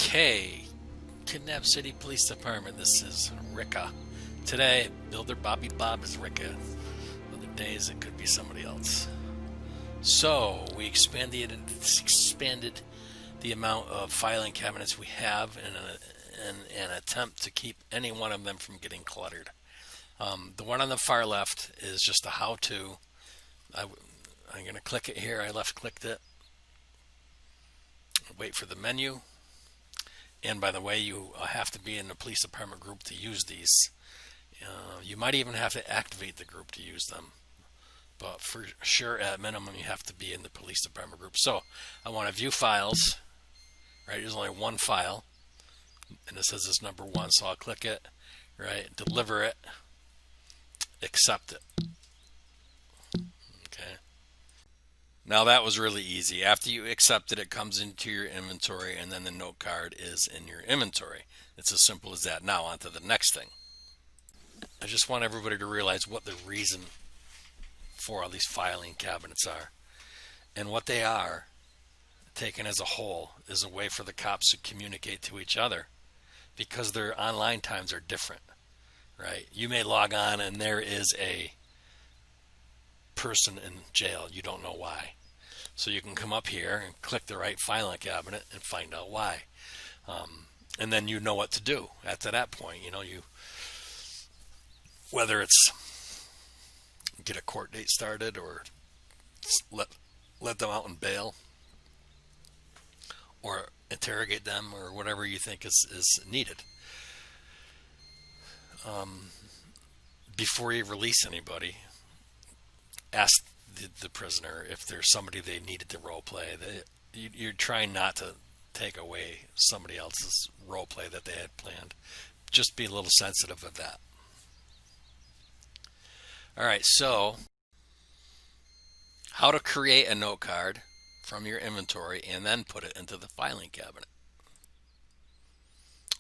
Okay, Kidnap City Police Department. This is Ricka. Today, Builder Bobby Bob is Ricka. Other days, it could be somebody else. So we expanded the amount of filing cabinets we have in an attempt to keep any one of them from getting cluttered. The one on the far left is just a how-to. I'm going to click it here. I left-clicked it. Wait for the menu. And by the way, you have to be in the police department group to use these. You might even have to activate the group to use them. But for sure, at minimum, you have to be in the police department group. So I want to view files. Right, there's only one file. And it says it's number one. So I'll click it. Right, deliver it. Accept it. Okay. Now that was really easy. After you accept it, it comes into your inventory, and then the note card is in your inventory. It's as simple as that. Now on to the next thing. I just want everybody to realize what the reason for all these filing cabinets are. And what they are, taken as a whole, is a way for the cops to communicate to each other, because their online times are different. Right? You may log on and there is a person in jail. You don't know why. So you can come up here and click the right filing cabinet and find out why. And then you know what to do after that point. You whether it's get a court date started or let them out on bail or interrogate them or whatever you think is needed. Before you release anybody, ask the prisoner if there's somebody they needed to role play. You're trying not to take away somebody else's role play that they had planned. Just be a little sensitive of that. All right, so how to create a note card from your inventory and then put it into the filing cabinet.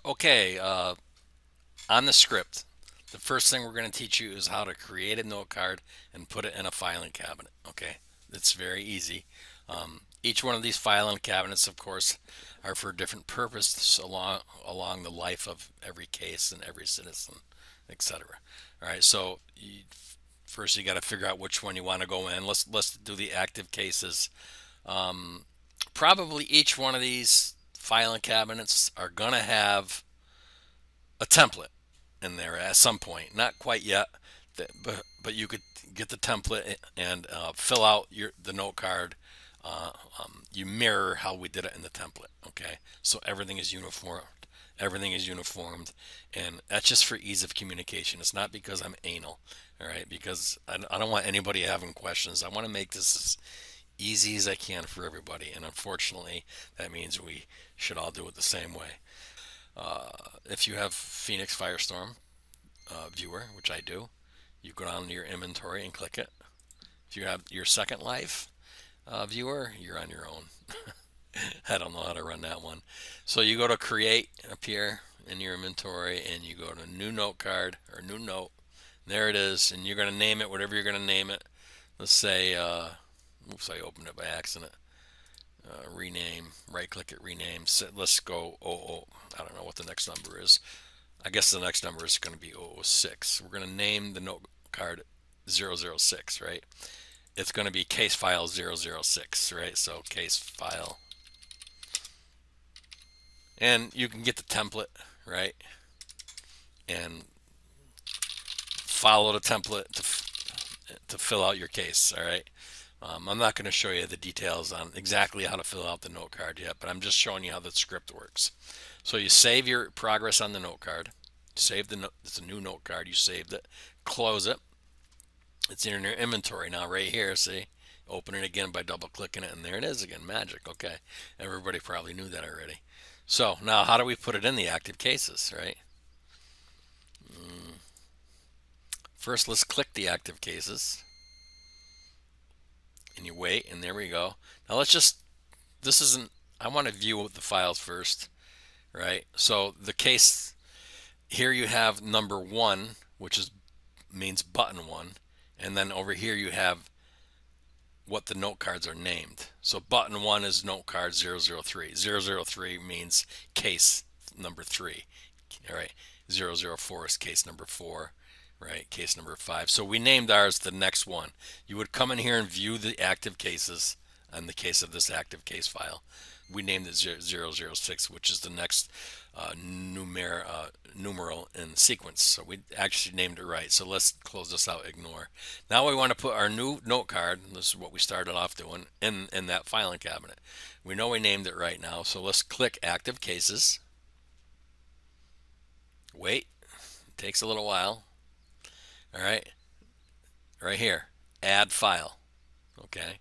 Okay, on the script, the first thing we're going to teach you is how to create a note card and put it in a filing cabinet. Okay, it's very easy. Each one of these filing cabinets, of course, are for a different purpose along the life of every case and every citizen, etc. All right, so first you got to figure out which one you want to go in. Let's do the active cases. Probably each one of these filing cabinets are going to have a template in there at some point. Not quite yet, but you could get the template and fill out the note card. You mirror how we did it in the template. Okay, so everything is uniform. Everything is uniformed, and that's just for ease of communication. It's not because I'm anal, all right? Because I don't want anybody having questions. I want to make this as easy as I can for everybody, and unfortunately, that means we should all do it the same way. If you have Phoenix Firestorm viewer, which I do, you go down to your inventory and click it. If you have your Second Life viewer, you're on your own. I don't know how to run that one. So you go to create up here in your inventory and you go to new note card or new note. There it is, and you're going to name it whatever you're going to name it. Let's say, oops, I opened it by accident. Rename, right click it, rename. Let's go I don't know what the next number is. I guess the next number is going to be 006. We're going to name the note card 006, right? It's going to be case file 006, right? So case file. And you can get the template, right? And follow the template to fill out your case, all right? I'm not going to show you the details on exactly how to fill out the note card yet, but I'm just showing you how the script works. So you save your progress on the note card. Save the note. It's a new note card. You saved it. Close it. It's in your inventory now, right here. See, open it again by double clicking it, and there it is again. Magic. Okay, everybody probably knew that already. So now, how do we put it in the active cases, right? First, let's click the active cases. And you wait, and there we go. Now I want to view the files first, right? So the case, here you have number 1, which means button 1, and then over here you have what the note cards are named. So button 1 is note card 003. 003 means case number 3. All right. 004 is case number 4. Right. Case number 5. So we named ours the next one. You would come in here and view the active cases in the case of this active case file. We named it 006, which is the next numeral in sequence. So we actually named it right. So let's close this out, ignore. Now we want to put our new note card, this is what we started off doing, in that filing cabinet. We know we named it right now, so let's click active cases. Wait, it takes a little while. All right, right here, add file. Okay,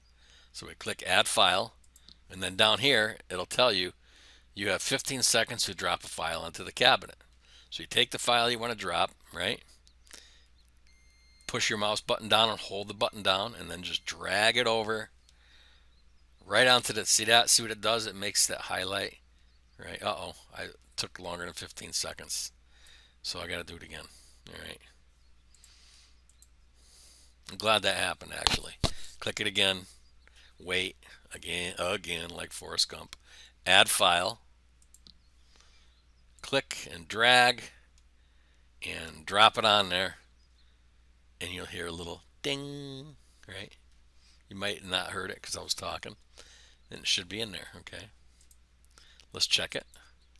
so we click add file, and then down here, it'll tell you you have 15 seconds to drop a file into the cabinet. So you take the file you want to drop, right? Push your mouse button down and hold the button down, and then just drag it over right onto the, see that? See what it does? It makes that highlight, right? Uh-oh, I took longer than 15 seconds. So I got to do it again. All right. I'm glad that happened, actually. Click it again. Wait. Again, like Forrest Gump. Add file. Click and drag and drop it on there. And you'll hear a little ding, right? You might not heard it because I was talking. And it should be in there, okay? Let's check it.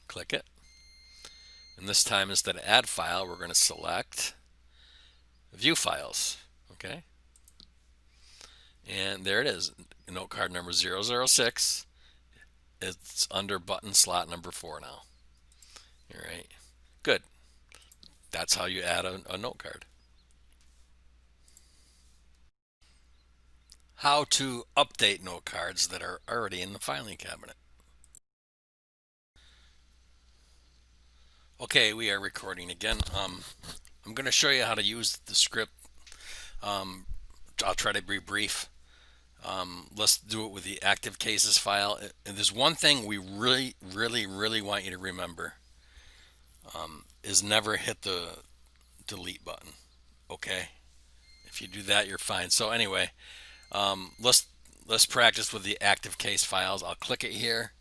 Click it. And this time, instead of add file, we're going to select view files, okay? And there it is, note card number 006. It's under button slot number 4 now. All right, good. That's how you add a note card. How to update note cards that are already in the filing cabinet. Okay, we are recording again. I'm going to show you how to use the script. I'll try to be brief. Let's do it with the active cases file. And there's one thing we really want you to remember, is never hit the delete button. Okay, if you do that, you're fine. So anyway, let's practice with the active case files. I'll click it here,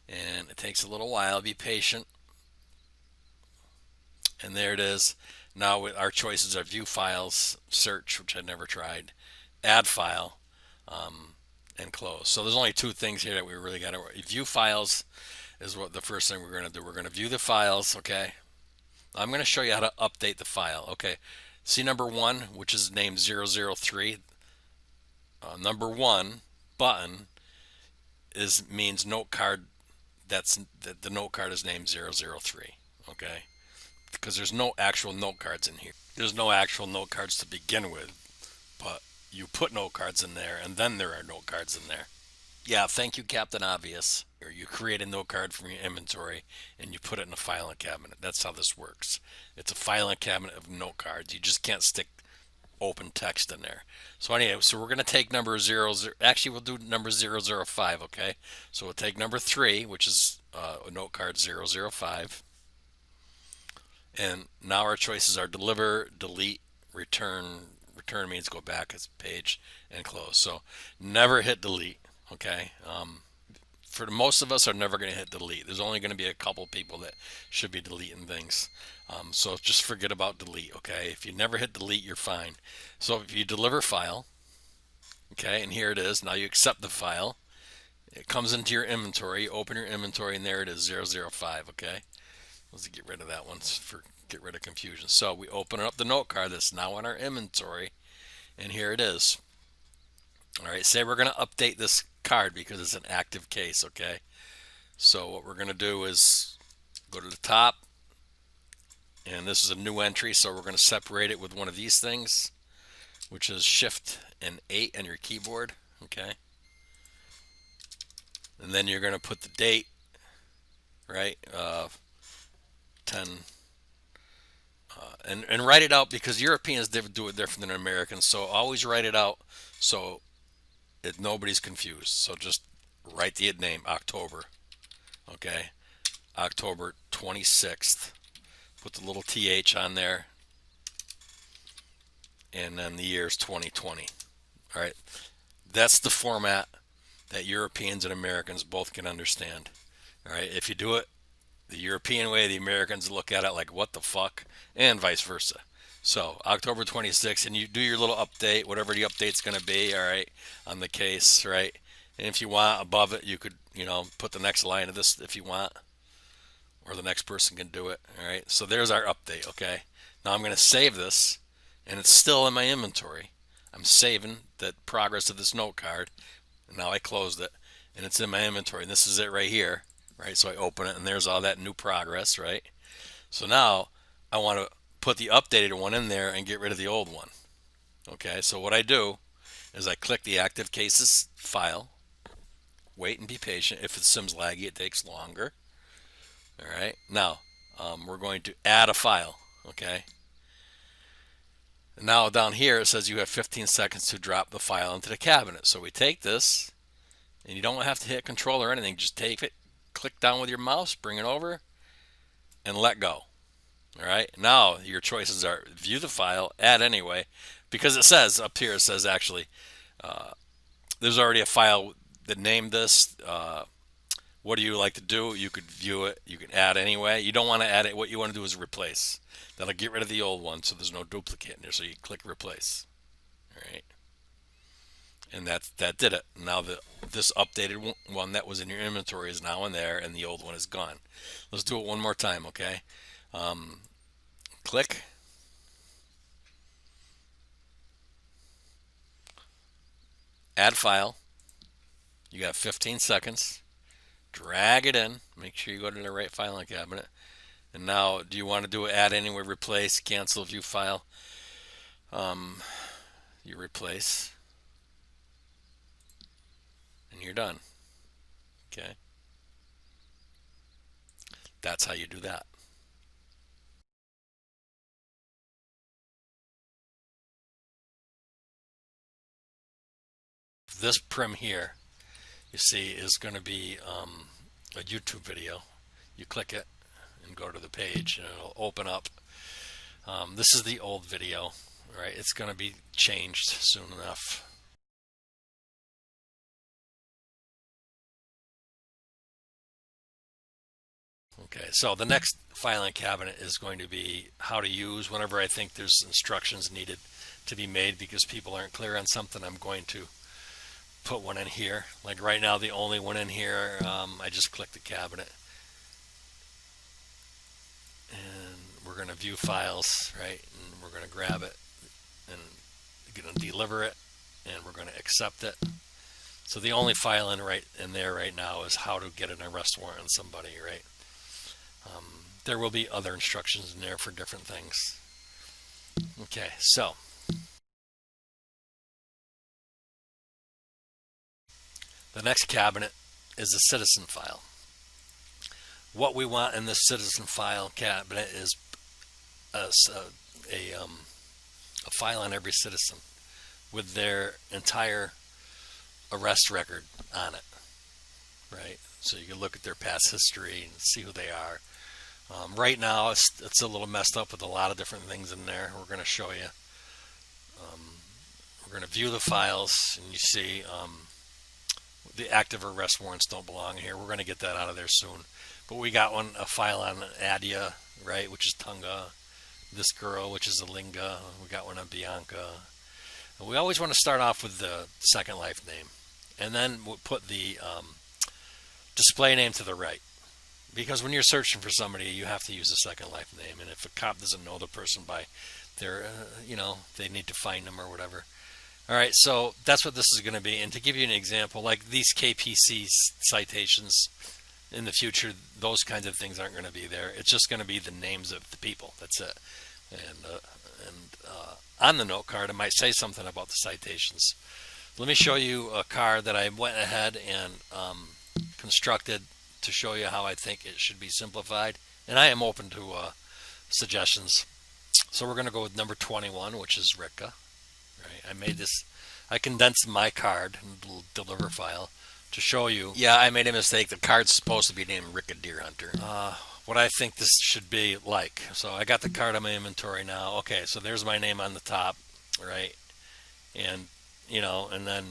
and it takes a little while. Be patient. And there it is. Now with our choices are view files, search, which I've never tried, add file, and close. So there's only two things here that we really got to worry. View files is what the first thing we're going to do. We're going to view the files, okay? I'm going to show you how to update the file, okay? See number 1, which is named 003. Number 1 button means note card. The note card is named 003, okay? Because there's no actual note cards in here. There's no actual note cards to begin with, but you put note cards in there, and then there are note cards in there. Yeah, thank you, Captain Obvious. Or you create a note card from your inventory, and you put it in a filing cabinet. That's how this works. It's a filing cabinet of note cards. You just can't stick open text in there. So anyway, so we're going to take number 00. Actually, we'll do number 005, okay? So we'll take number 3, which is a note card 005. And now our choices are deliver, delete, return. Return means go back a page, and close. So never hit delete, okay? For most of us are never going to hit delete. There's only going to be a couple people that should be deleting things. So just forget about delete, okay? If you never hit delete, you're fine. So if you deliver file, okay, and here it is. Now you accept the file. It comes into your inventory. You open your inventory, and there it is, 005, okay? Let's get rid of that one for get rid of confusion. So we open up the note card that's now in our inventory, and here it is. All right, say we're going to update this card because it's an active case, okay? So what we're going to do is go to the top, and this is a new entry, so we're going to separate it with one of these things, which is Shift and 8 on your keyboard, okay? And then you're going to put the date, right? 10 and write it out, because Europeans do it different than Americans, so always write it out so nobody's confused. So just write the name, October, okay? October 26th. Put the little TH on there, and then the year is 2020. All right, That's the format that Europeans and Americans both can understand. All right. If you do it the European way, the Americans look at it like, what the fuck? And vice versa. So, October 26th, and you do your little update, whatever the update's going to be, all right, on the case, right? And if you want above it, you could, put the next line of this if you want, or the next person can do it, all right? So, there's our update, okay? Now, I'm going to save this, and it's still in my inventory. I'm saving the progress of this note card. Now I closed it, and it's in my inventory. And this is it right here, right? So I open it, and there's all that new progress, right? So now I want to put the updated one in there and get rid of the old one. Okay, so what I do is I click the active cases file, wait and be patient. If the sim's laggy, it takes longer. All right, now we're going to add a file. Okay, and now down here it says you have 15 seconds to drop the file into the cabinet. So we take this, and you don't have to hit control or anything. Just take it, click down with your mouse, bring it over, and let go. All right. Now your choices are view the file, add anyway, because it says up here, it says actually, there's already a file that named this. What do you like to do? You could view it. You can add anyway. You don't want to add it. What you want to do is replace. That'll get rid of the old one, so there's no duplicate in there. So you click replace. All right. And that did it. Now this updated one that was in your inventory is now in there, and the old one is gone. Let's do it one more time, okay? Click, add file. You got 15 seconds. Drag it in. Make sure you go to the right filing cabinet. And now, do you want to do add anywhere, replace, cancel, view file? You replace, and you're done. Okay. That's how you do that. This prim here, you see, is going to be a YouTube video. You click it and go to the page, and it'll open up. This is the old video, right? It's going to be changed soon enough. Okay, so the next filing cabinet is going to be how to use. Whenever I think there's instructions needed to be made because people aren't clear on something, I'm going to put one in here. Like right now, the only one in here, I just click the cabinet, and we're going to view files, right? And we're going to grab it, and we're going to deliver it, and we're going to accept it. So the only file in there right now is how to get an arrest warrant on somebody, right? There will be other instructions in there for different things. Okay, so the next cabinet is a citizen file. What we want in this citizen file cabinet is a file on every citizen with their entire arrest record on it, right? So you can look at their past history and see who they are. Right now, it's a little messed up with a lot of different things in there. We're going to show you. We're going to view the files, and you see the active arrest warrants don't belong here. We're going to get that out of there soon. But we got a file on Adia, right, which is Tunga. This girl, which is Alinga. We got one on Bianca. And we always want to start off with the second life name, and then we'll put the display name to the right. Because when you're searching for somebody, you have to use a second life name. And if a cop doesn't know the person by their, they need to find them or whatever. All right, so that's what this is going to be. And to give you an example, like these KPC citations in the future, those kinds of things aren't going to be there. It's just going to be the names of the people. That's it. And on the note card, it might say something about the citations. Let me show you a card that I went ahead and constructed to show you how I think it should be simplified, and I am open to suggestions. So we're going to go with number 21, which is Rika. Right? I condensed my card in a little deliver file to show you. Yeah, I made a mistake. The card's supposed to be named Rika Deer Hunter. What I think this should be like. So I got the card on my inventory now. Okay, so there's my name on the top, right? And and then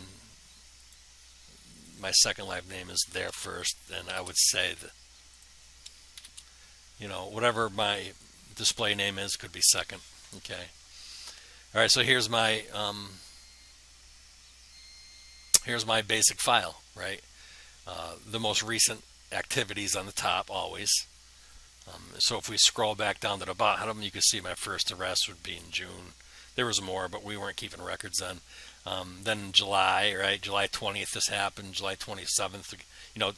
my second live name is there first, and I would say that, whatever my display name is could be second. Okay. All right. So here's my basic file, right? The most recent activities on the top always. So if we scroll back down to the bottom, you can see my first arrest would be in June. There was more, but we weren't keeping records then. Then July, right? July 20th this happened. July 27th,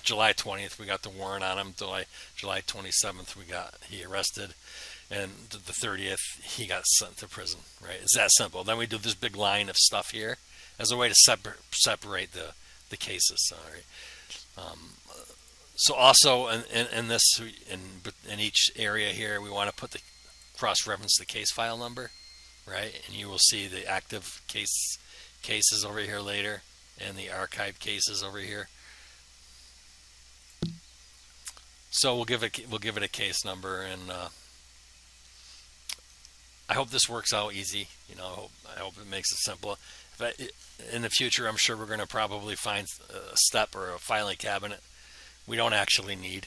July 20th we got the warrant on him. July 27th he arrested, and the 30th he got sent to prison. Right? It's that simple. Then we do this big line of stuff here as a way to separate the cases. All right. So also in each area here, we want to put the cross-reference the case file number, right? And you will see the active cases over here later, and the archived cases over here. So we'll give it a case number, and I hope this works out easy. I hope it makes it simple. In the future, I'm sure we're going to probably find a step or a filing cabinet we don't actually need.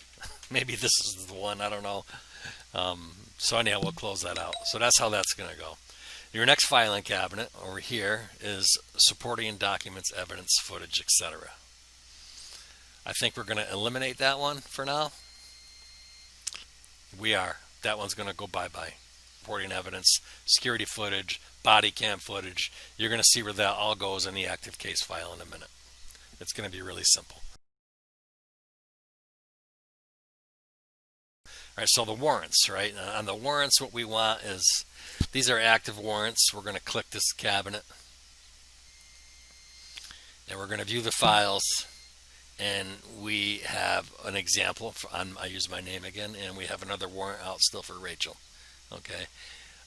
Maybe this is the one, I don't know. So anyhow, we'll close that out. So that's how that's going to go. Your next filing cabinet over here is supporting documents, evidence, footage, etc. I think we're going to eliminate that one for now. We are. That one's going to go bye-bye. Supporting evidence, security footage, body cam footage. You're going to see where that all goes in the active case file in a minute. It's going to be really simple. All right, so the warrants, right? On the warrants, what we want is, these are active warrants. We're going to click this cabinet, and we're going to view the files, and we have an example. I use my name again, and we have another warrant out still for Rachel. Okay,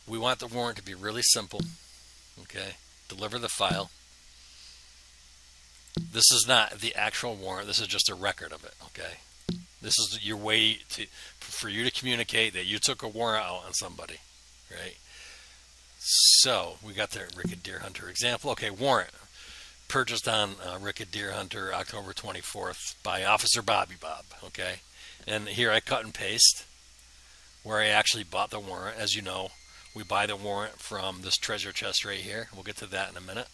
we want the warrant to be really simple. Okay, deliver the file. This is not the actual warrant. This is just a record of it. Okay. This is your way for you to communicate that you took a warrant out on somebody, right? So we got the Rickett Deer Hunter example. Okay, warrant purchased on Rickett Deer Hunter October 24th by Officer Bobby Bob. Okay, and here I cut and paste where I actually bought the warrant. As you know, we buy the warrant from this treasure chest right here. We'll get to that in a minute.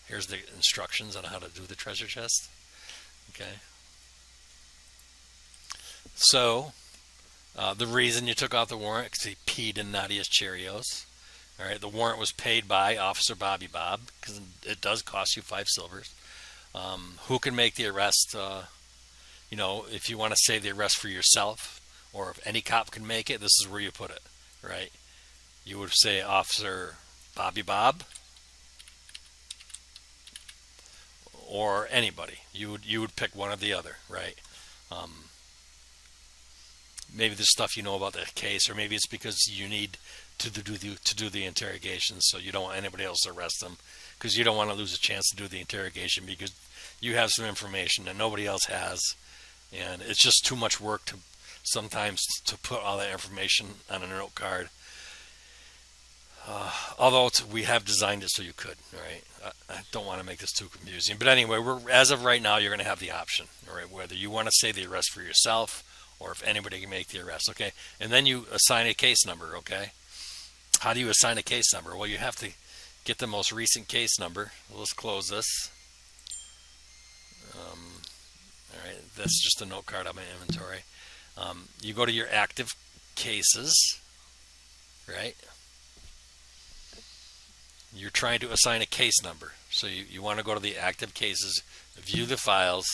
Here's the instructions on how to do the treasure chest. Okay. So, the reason you took out the warrant, because he peed in Nadia's Cheerios. All right, the warrant was paid by Officer Bobby Bob, because it does cost you 5 silvers. Who can make the arrest? If you want to say the arrest for yourself, or if any cop can make it, this is where you put it, right? You would say Officer Bobby Bob, or anybody. You would pick one or the other, right? Maybe there's stuff you know about the case, or maybe it's because you need to do the interrogation, so you don't want anybody else to arrest them, because you don't want to lose a chance to do the interrogation because you have some information that nobody else has, and it's just too much work sometimes to put all that information on a note card. Although we have designed it so you could, right? I don't want to make this too confusing, but anyway, as of right now, you're going to have the option, all right, whether you want to say the arrest for yourself, or if anybody can make the arrest, okay? And then you assign a case number, okay? How do you assign a case number? Well, you have to get the most recent case number. Well, let's close this. All right, that's just a note card on my inventory. You go to your active cases, right? You're trying to assign a case number. So you want to go to the active cases, view the files,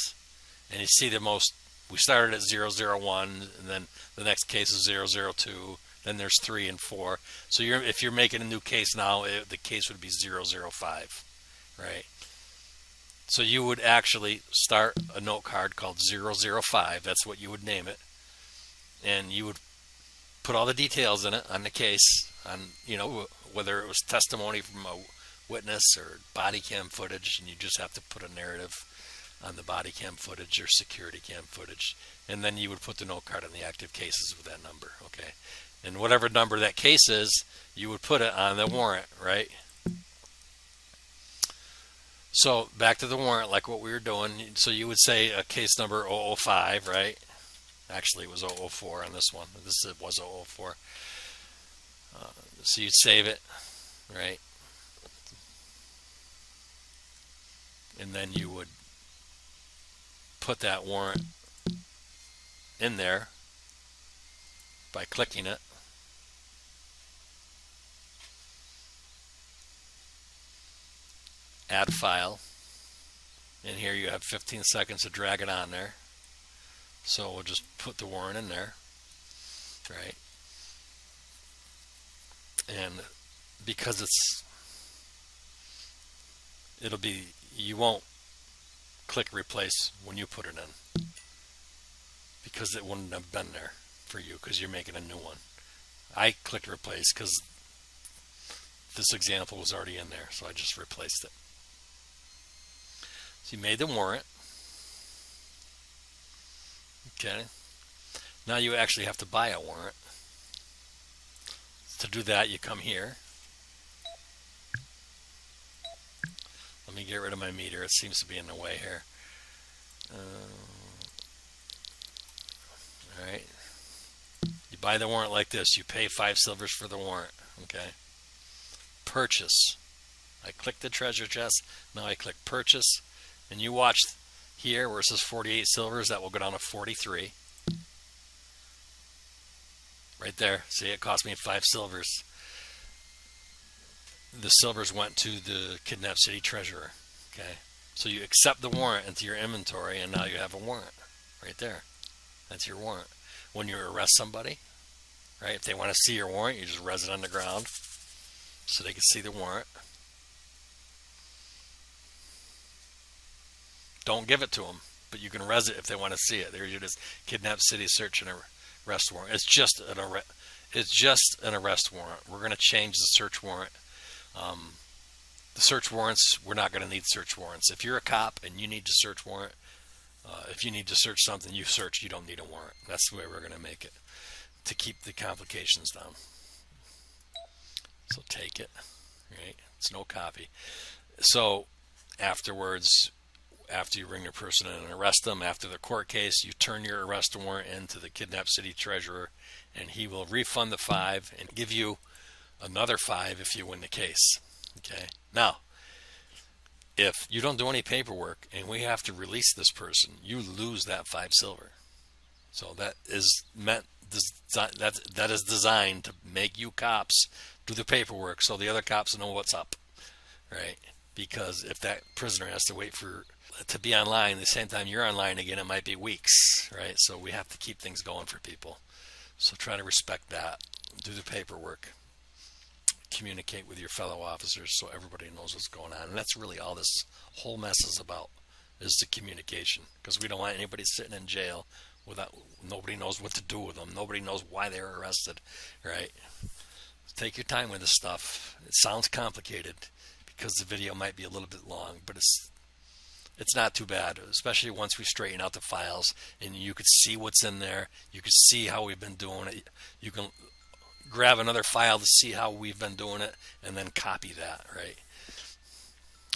and you see the most. We started at 001, and then the next case is 002, then there's 3 and 4. So if you're making a new case now, the case would be 005, right? So you would actually start a note card called 005, that's what you would name it, and you would put all the details in it on the case, on whether it was testimony from a witness or body cam footage, and you just have to put a narrative on the body cam footage or security cam footage, and then you would put the note card on the active cases with that number, okay? And whatever number that case is, you would put it on the warrant, right? So back to the warrant, like what we were doing. So you would say case number 005, right? Actually, it was 004 on this one. This was 004. So you'd save it, right? And then you would put that warrant in there by clicking it. Add file. And here you have 15 seconds to drag it on there. So we'll just put the warrant in there, right? And because it'll be, you won't click replace when you put it in because it wouldn't have been there for you because you're making a new one. I clicked replace because this example was already in there, so I just replaced it. So you made the warrant. Okay. Now you actually have to buy a warrant. To do that, you come here. Let me get rid of my meter. It seems to be in the way here. All right. You buy the warrant like this. You pay 5 silvers for the warrant. Okay. Purchase. I click the treasure chest. Now I click purchase. And you watch here where it says 48 silvers. That will go down to 43. Right there. See, it cost me 5 silvers. The silvers went to the kidnapped city treasurer. Okay. So you accept the warrant into your inventory, and now you have a warrant right there. That's your warrant. When you arrest somebody, right, if they want to see your warrant, you just res it on the ground so they can see the warrant. Don't give it to them, but you can res it if they want to see it. There's your kidnapped city search and arrest warrant. It's just an arrest warrant. We're going to change the search warrant. The search warrants, we're not going to need search warrants. If you're a cop and you need to search warrant, if you need to search something, you search. You don't need a warrant. That's the way we're going to make it to keep the complications down. So take it, right? It's no copy. So afterwards, after you bring your person in and arrest them, after the court case, you turn your arrest warrant into the kidnapped city treasurer, and he will refund the 5 and give you another 5 if you win the case. Okay. Now, if you don't do any paperwork and we have to release this person, you lose that 5 silver. So that is meant, that is designed to make you cops do the paperwork so the other cops know what's up, right? Because if that prisoner has to wait to be online the same time you're online again, it might be weeks, right? So we have to keep things going for people. So try to respect that. Do the paperwork. Communicate with your fellow officers so everybody knows what's going on. And that's really all this whole mess is about, is the communication. Because we don't want anybody sitting in jail without, nobody knows what to do with them. Nobody knows why they were arrested, right? Take your time with this stuff. It sounds complicated because the video might be a little bit long, but it's not too bad, especially once we straighten out the files and you could see what's in there. You could see how we've been doing it. You can grab another file to see how we've been doing it and then copy that, right?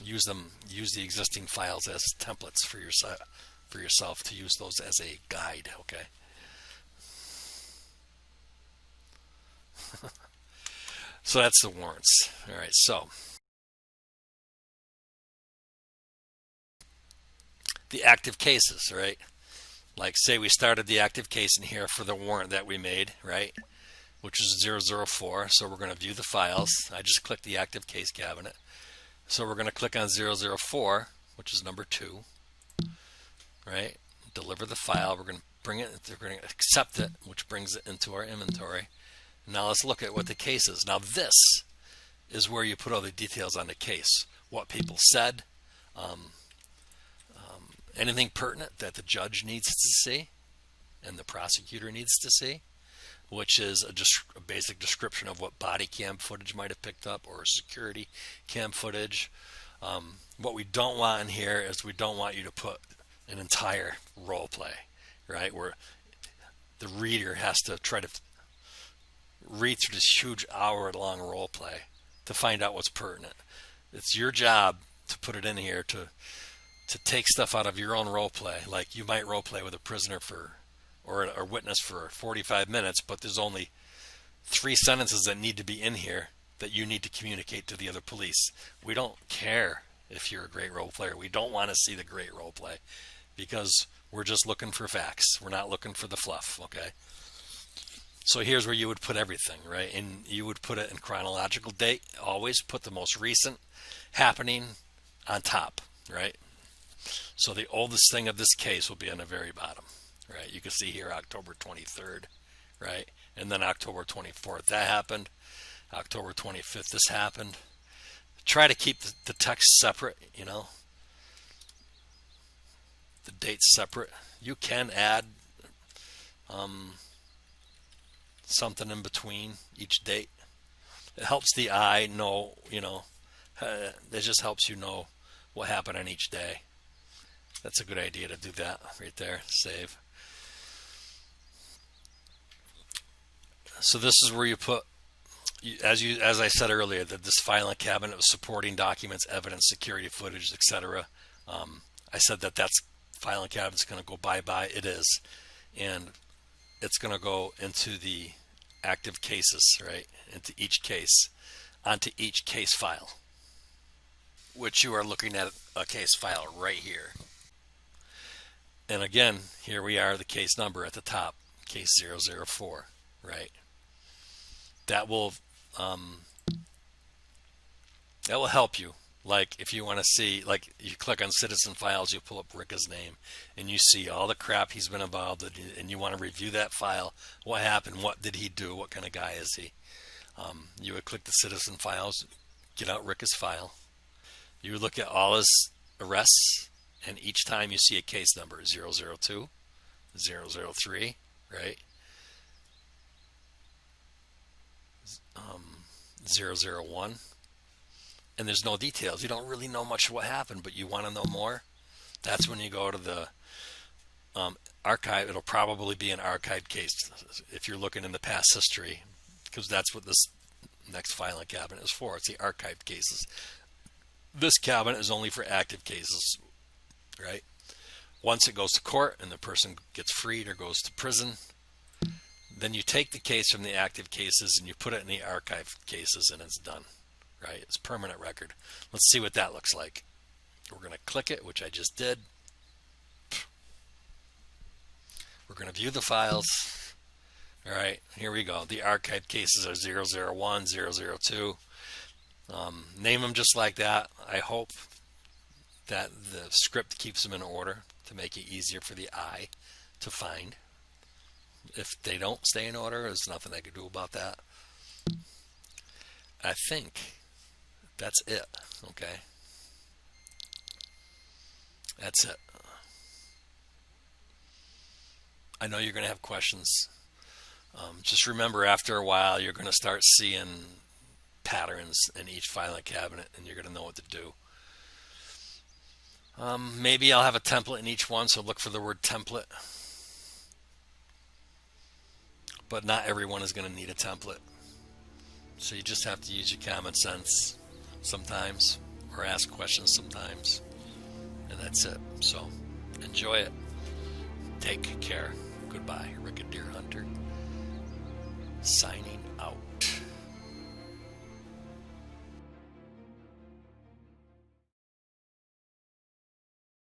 Use the existing files as templates for yourself to use those as a guide, okay? So that's the warrants. All right, so the active cases, right? Like say we started the active case in here for the warrant that we made, right? Which is 004. So we're going to view the files. I just clicked the active case cabinet. So we're going to click on 004, which is number 2, right? Deliver the file. We're going to bring it, we're going to accept it, which brings it into our inventory. Now let's look at what the case is. Now this is where you put all the details on the case. What people said, anything pertinent that the judge needs to see and the prosecutor needs to see, which is a basic description of what body cam footage might have picked up or security cam footage. What we don't want in here is we don't want you to put an entire role play, right? Where the reader has to try to read through this huge hour-long role play to find out what's pertinent. It's your job to put it in here to take stuff out of your own role play. Like you might role play with a prisoner for or a witness for 45 minutes, but there's only 3 sentences that need to be in here that you need to communicate to the other police. We don't care if you're a great role player. We don't want to see the great role play because we're just looking for facts. We're not looking for the fluff, okay? So here's where you would put everything, right? And you would put it in chronological date. Always put the most recent happening on top, right? So the oldest thing of this case will be on the very bottom, right? You can see here October 23rd, right? And then October 24th, that happened. October 25th, this happened. Try to keep the text separate, the dates separate. You can add something in between each date. It helps the eye know, it just helps you know what happened on each day. That's a good idea to do that right there. Save. So this is where you put, as I said earlier, that this filing cabinet of supporting documents, evidence, security footage, etc. I said that's filing cabinet's going to go bye-bye. It is. And it's going to go into the active cases, right? Into each case, onto each case file, which you are looking at a case file right here. And again, here we are, the case number at the top, case 004, right? That will help you. Like if you want to see, like you click on citizen files, you pull up Ricka's name and you see all the crap he's been involved in, and you want to review that file. What happened? What did he do? What kind of guy is he? You would click the citizen files, get out Ricka's file. You would look at all his arrests, and each time you see a case number, 002, 003, right? 001. And there's no details. You don't really know much of what happened, but you want to know more. That's when you go to the archive. It'll probably be an archived case if you're looking in the past history, because that's what this next filing cabinet is for. It's the archived cases. This cabinet is only for active cases, right? Once it goes to court and the person gets freed or goes to prison, then you take the case from the active cases and you put it in the archived cases, and it's done. Right? It's permanent record. Let's see what that looks like. We're going to click it, which I just did. We're going to view the files. All right, here we go. The archived cases are 001, 002. Name them just like that. I hope that the script keeps them in order to make it easier for the eye to find. If they don't stay in order, there's nothing I can do about that. I think that's it. Okay. That's it. I know you're going to have questions. Just remember, after a while, you're going to start seeing patterns in each filing cabinet, and you're going to know what to do. Maybe I'll have a template in each one, so look for the word template. But not everyone is going to need a template. So you just have to use your common sense sometimes, or ask questions sometimes, and that's it. So enjoy it. Take care. Goodbye. Rick a Deer Hunter signing out.